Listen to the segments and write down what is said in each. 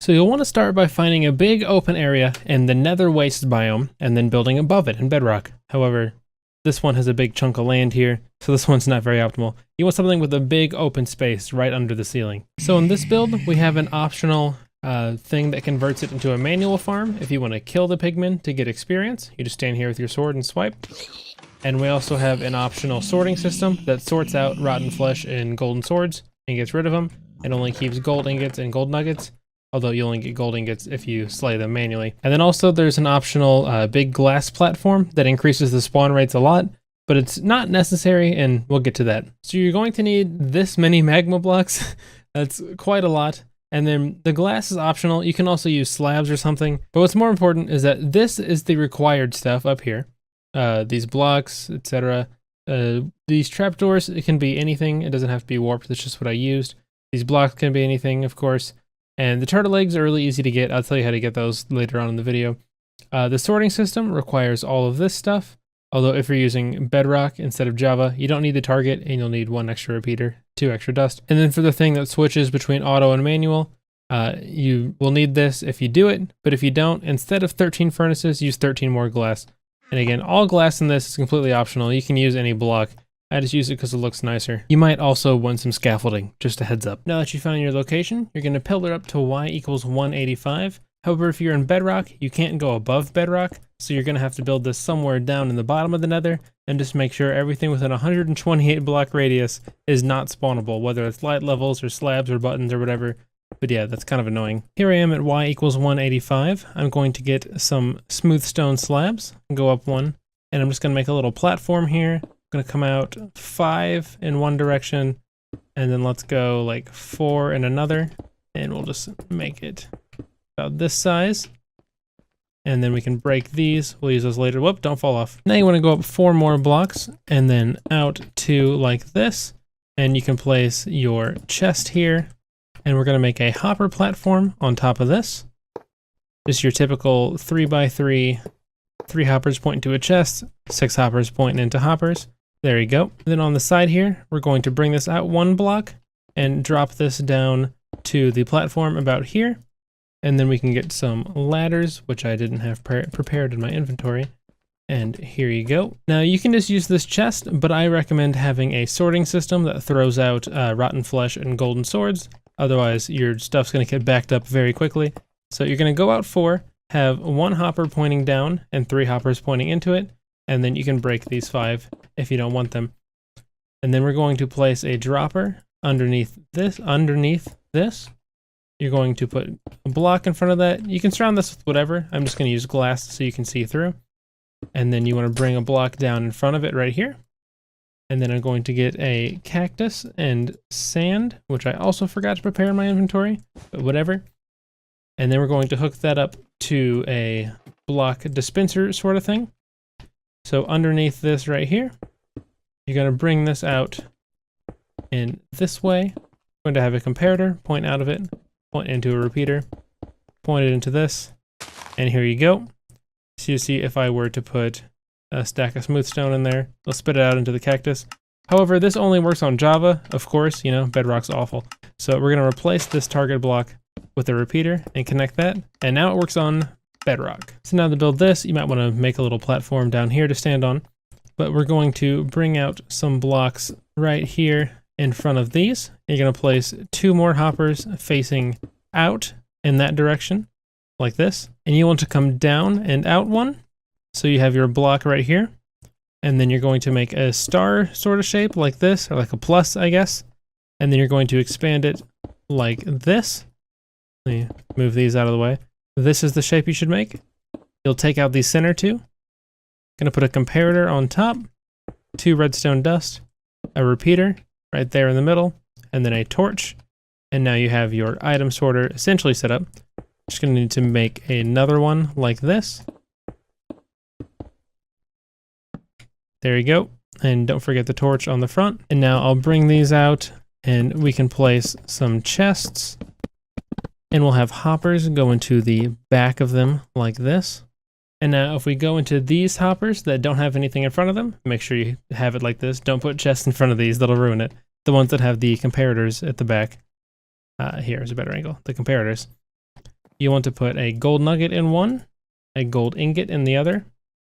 So you'll want to start by finding a big open area in the Nether Waste biome and then building above it in bedrock. However, this one has a big chunk of land here, so this one's not very optimal. You want something with a big open space right under the ceiling. So in this build, we have an optional thing that converts it into a manual farm. If you want to kill the pigmen to get experience, you just stand here with your sword and swipe. And we also have an optional sorting system that sorts out rotten flesh and golden swords and gets rid of them. It only keeps gold ingots and gold nuggets, although you only get gold ingots if you slay them manually. And then also there's an optional big glass platform that increases the spawn rates a lot, but it's not necessary, and we'll get to that. So you're going to need this many magma blocks. That's quite a lot. And then the glass is optional. You can also use slabs or something. But what's more important is that this is the required stuff up here. These blocks, etc. These trapdoors, it can be anything. It doesn't have to be warped. That's just what I used. These blocks can be anything, of course. And the turtle eggs are really easy to get. I'll tell you how to get those later on in the video. The sorting system requires all of this stuff. Although if you're using bedrock instead of Java, you don't need the target and you'll need 1 extra repeater, 2 extra dust. And then for the thing that switches between auto and manual, you will need this if you do it. But if you don't, instead of 13 furnaces, use 13 more glass. And again, all glass in this is completely optional. You can use any block. I just use it because it looks nicer. You might also want some scaffolding, just a heads up. Now that you found your location, you're going to pillar up to y equals 185. However, if you're in bedrock, you can't go above bedrock, so you're going to have to build this somewhere down in the bottom of the nether, and just make sure everything within 128 block radius is not spawnable, whether it's light levels or slabs or buttons or whatever. But yeah, that's kind of annoying. Here I am at y equals 185. I'm going to get some smooth stone slabs, go up 1, and I'm just going to make a little platform here. I'm going to come out 5 in one direction, and then let's go like 4 in another, and we'll just make it about this size. And then we can break these. We'll use those later. Whoop, don't fall off. Now you want to go up 4 more blocks and then out 2 like this. And you can place your chest here. And we're going to make a hopper platform on top of this. Just your typical 3x3, 3 hoppers pointing to a chest, 6 hoppers pointing into hoppers. There you go. Then on the side here, we're going to bring this out 1 block and drop this down to the platform about here. And then we can get some ladders, which I didn't have prepared in my inventory. And here you go. Now you can just use this chest, but I recommend having a sorting system that throws out rotten flesh and golden swords. Otherwise, your stuff's going to get backed up very quickly. So you're going to go out 4, have 1 hopper pointing down and 3 hoppers pointing into it. And then you can break these 5 if you don't want them. And then we're going to place a dropper underneath this. You're going to put a block in front of that. You can surround this with whatever. I'm just going to use glass so you can see through. And then you want to bring a block down in front of it right here. And then I'm going to get a cactus and sand, which I also forgot to prepare in my inventory, but whatever. And then we're going to hook that up to a block dispenser sort of thing. So underneath this right here, you're going to bring this out in this way. I'm going to have a comparator point out of it. Point into a repeater, point it into this, and here you go. So you see if I were to put a stack of smooth stone in there, it'll spit it out into the cactus. However, this only works on Java, of course, you know, bedrock's awful. So we're gonna replace this target block with a repeater and connect that, and now it works on bedrock. So now to build this, you might wanna make a little platform down here to stand on, but we're going to bring out some blocks right here in front of these. You're going to place 2 more hoppers facing out in that direction, like this. And you want to come down and out 1. So you have your block right here. And then you're going to make a star sort of shape like this, or like a plus, I guess. And then you're going to expand it like this. Let me move these out of the way. This is the shape you should make. You'll take out these center 2. Going to put a comparator on top, 2 redstone dust, a repeater right there in the middle, and then a torch. And now you have your item sorter essentially set up. Just going to need to make another one like this. There you go. And don't forget the torch on the front. And now I'll bring these out and we can place some chests. And we'll have hoppers go into the back of them like this. And now if we go into these hoppers that don't have anything in front of them, make sure you have it like this. Don't put chests in front of these, that'll ruin it. The ones that have the comparators at the back. Here is a better angle, the comparators. you want to put a gold nugget in one, a gold ingot in the other,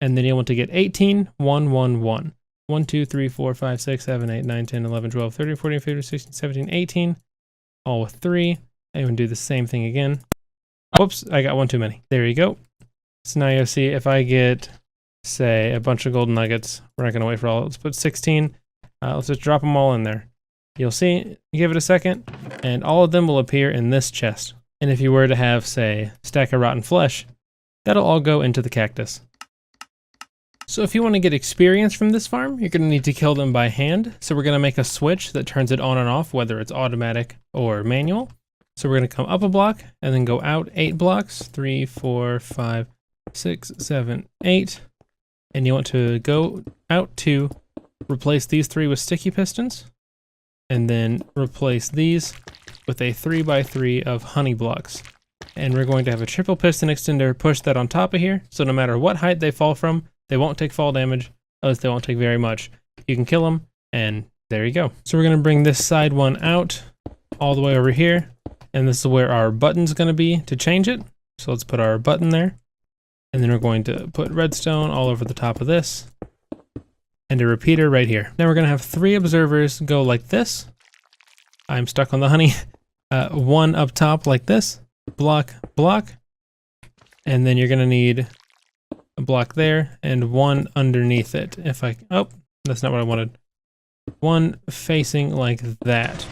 and then you want to get 18, 1, 1, 1. 1, 2, 3, 4, 5, 6, 7, 8, 9, 10, 11, 12, 13, 14, 15, 16, 17, 18, all with 3. I even do the same thing again. Whoops, I got one too many. There you go. So now you'll see if I get, say, a bunch of golden nuggets, we're not going to wait for all, let's put 16. Let's just drop them all in there. You'll see, you give it a second, and all of them will appear in this chest. And if you were to have, say, a stack of rotten flesh, that'll all go into the cactus. So if you want to get experience from this farm, you're going to need to kill them by hand. So we're going to make a switch that turns it on and off, whether it's automatic or manual. So we're going to come up a block and then go out 8 blocks, 3, 4, 5, 6, 7, 8. And you want to go out 2, replace these 3 with sticky pistons, and then replace these with a 3x3 of honey blocks. And we're going to have a triple piston extender push that on top of here. So no matter what height they fall from, they won't take fall damage, at least they won't take very much. You can kill them, and there you go. So we're going to bring this side one out all the way over here, and this is where our button's going to be to change it. So let's put our button there, and then we're going to put redstone all over the top of this, and a repeater right here. Now we're going to have 3 observers go like this. I'm stuck on the honey. 1 up top like this, block, block, and then you're going to need a block there, and 1 underneath it. If I, oh, that's not what I wanted. 1 facing like that.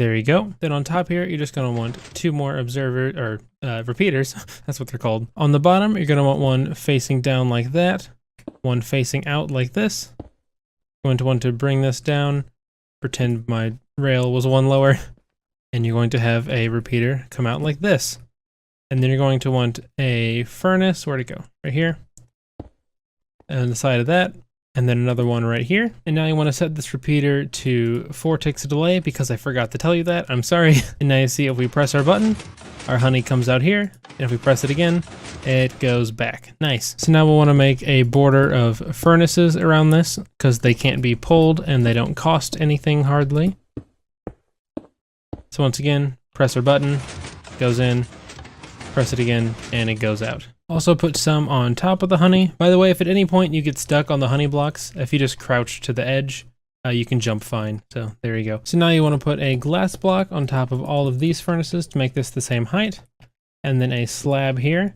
There you go. Then on top here, you're just going to want 2 more observer, or repeaters, that's what they're called. On the bottom, you're going to want 1 facing down like that, 1 facing out like this. You're going to want to bring this down, pretend my rail was 1 lower, and you're going to have a repeater come out like this. And then you're going to want a furnace, where'd it go? Right here. And the side of that, and then another one right here. And now you want to set this repeater to 4 ticks of delay because I forgot to tell you that, I'm sorry. And now you see if we press our button, our honey comes out here. And if we press it again, it goes back. Nice. So now we'll want to make a border of furnaces around this because they can't be pulled and they don't cost anything hardly. So once again, press our button, goes in, press it again, and it goes out. Also put some on top of the honey. By the way, if at any point you get stuck on the honey blocks, if you just crouch to the edge, you can jump fine. So there you go. So now you want to put a glass block on top of all of these furnaces to make this the same height, and then a slab here.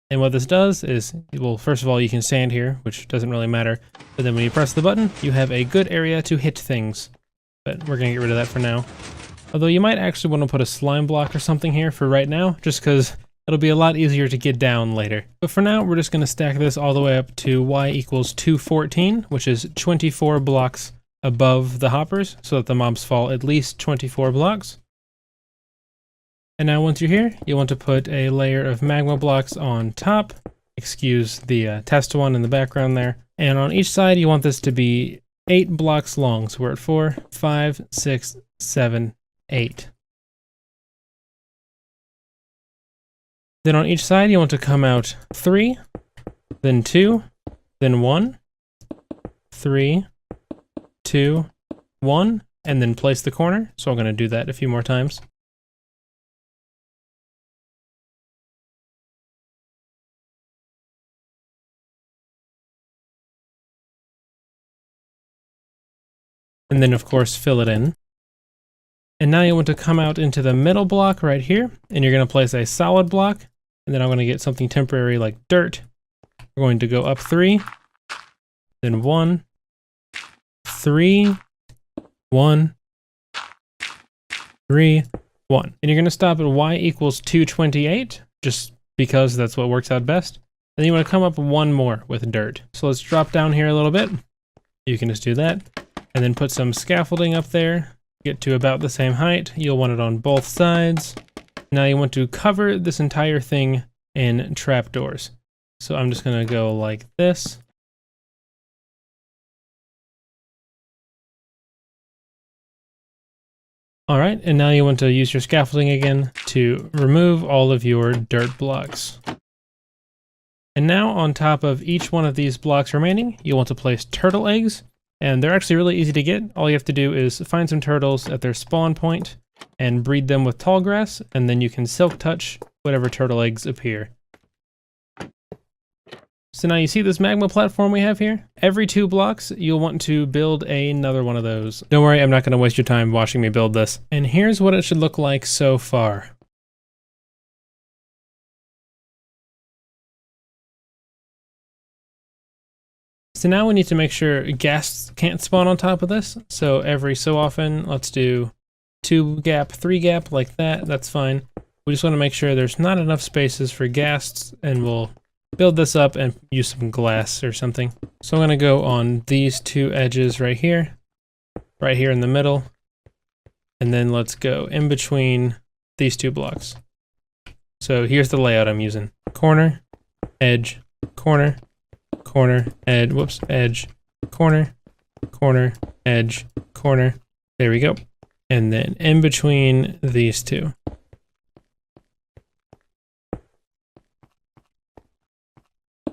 And what this does is, well, first of all, you can stand here, which doesn't really matter. But then when you press the button, you have a good area to hit things. But we're going to get rid of that for now. Although you might actually want to put a slime block or something here for right now, just because it'll be a lot easier to get down later. But for now, we're just going to stack this all the way up to y equals 214, which is 24 blocks above the hoppers, so that the mobs fall at least 24 blocks. And now once you're here, you want to put a layer of magma blocks on top. Excuse the test one in the background there. And on each side, you want this to be 8 blocks long. So we're at 4, 5, 6, 7, 8. Then on each side, you want to come out 3, then 2, then 1, 3, 2, 1, and then place the corner. So I'm going to do that a few more times. And then, of course, fill it in. And now you want to come out into the middle block right here, and you're going to place a solid block, and then I'm going to get something temporary like dirt. We're going to go up 3, then 1, 3, 1, 3, 1. And you're going to stop at y equals 228, just because that's what works out best. And then you want to come up 1 more with dirt. So let's drop down here a little bit. You can just do that. And then put some scaffolding up there. Get to about the same height. You'll want it on both sides. Now you want to cover this entire thing in trapdoors. So I'm just going to go like this. All right, and now you want to use your scaffolding again to remove all of your dirt blocks. And now on top of each one of these blocks remaining, you want to place turtle eggs. And they're actually really easy to get. All you have to do is find some turtles at their spawn point, and breed them with tall grass, and then you can silk touch whatever turtle eggs appear. So now you see this magma platform we have here? Every 2 blocks, you'll want to build another one of those. Don't worry, I'm not going to waste your time watching me build this. And here's what it should look like so far. So now we need to make sure ghasts can't spawn on top of this. So every so often, let's do 2 gap, 3 gap like that. That's fine. We just want to make sure there's not enough spaces for ghasts, and we'll build this up and use some glass or something. So I'm going to go on these 2 edges right here in the middle, and then let's go in between these 2 blocks. So here's the layout I'm using. Corner, edge, corner, corner, edge, whoops, edge, corner, corner, edge, corner. There we go. And then in between these 2.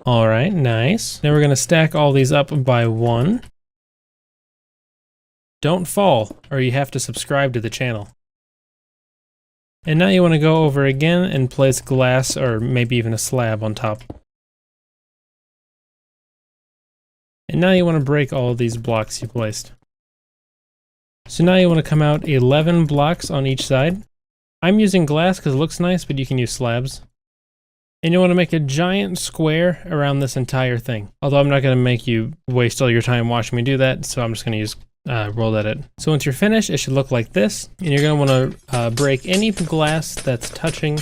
All right, nice. Now we're going to stack all these up by 1. Don't fall, or you have to subscribe to the channel. And now you want to go over again and place glass, or maybe even a slab on top. And now you want to break all of these blocks you placed. So now you want to come out 11 blocks on each side. I'm using glass because it looks nice, but you can use slabs. And you want to make a giant square around this entire thing. Although I'm not going to make you waste all your time watching me do that, so I'm just going to use roll edit. So once you're finished, it should look like this. And you're going to want to break any glass that's touching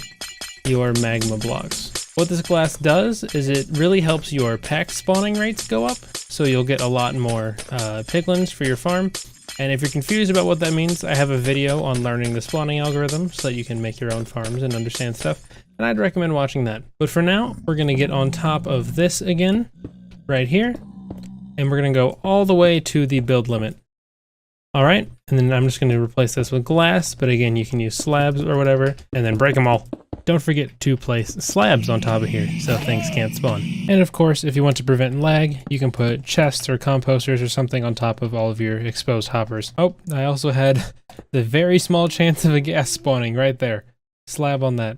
your magma blocks. What this glass does is it really helps your pack spawning rates go up, so you'll get a lot more piglins for your farm. And if you're confused about what that means, I have a video on learning the spawning algorithm so that you can make your own farms and understand stuff. And I'd recommend watching that. But for now, we're going to get on top of this again, right here. And we're going to go all the way to the build limit. All right, and then I'm just going to replace this with glass, but again, you can use slabs or whatever, and then break them all. Don't forget to place slabs on top of here so things can't spawn. And of course, if you want to prevent lag, you can put chests or composters or something on top of all of your exposed hoppers. Oh, I also had the very small chance of a ghast spawning right there. Slab on that.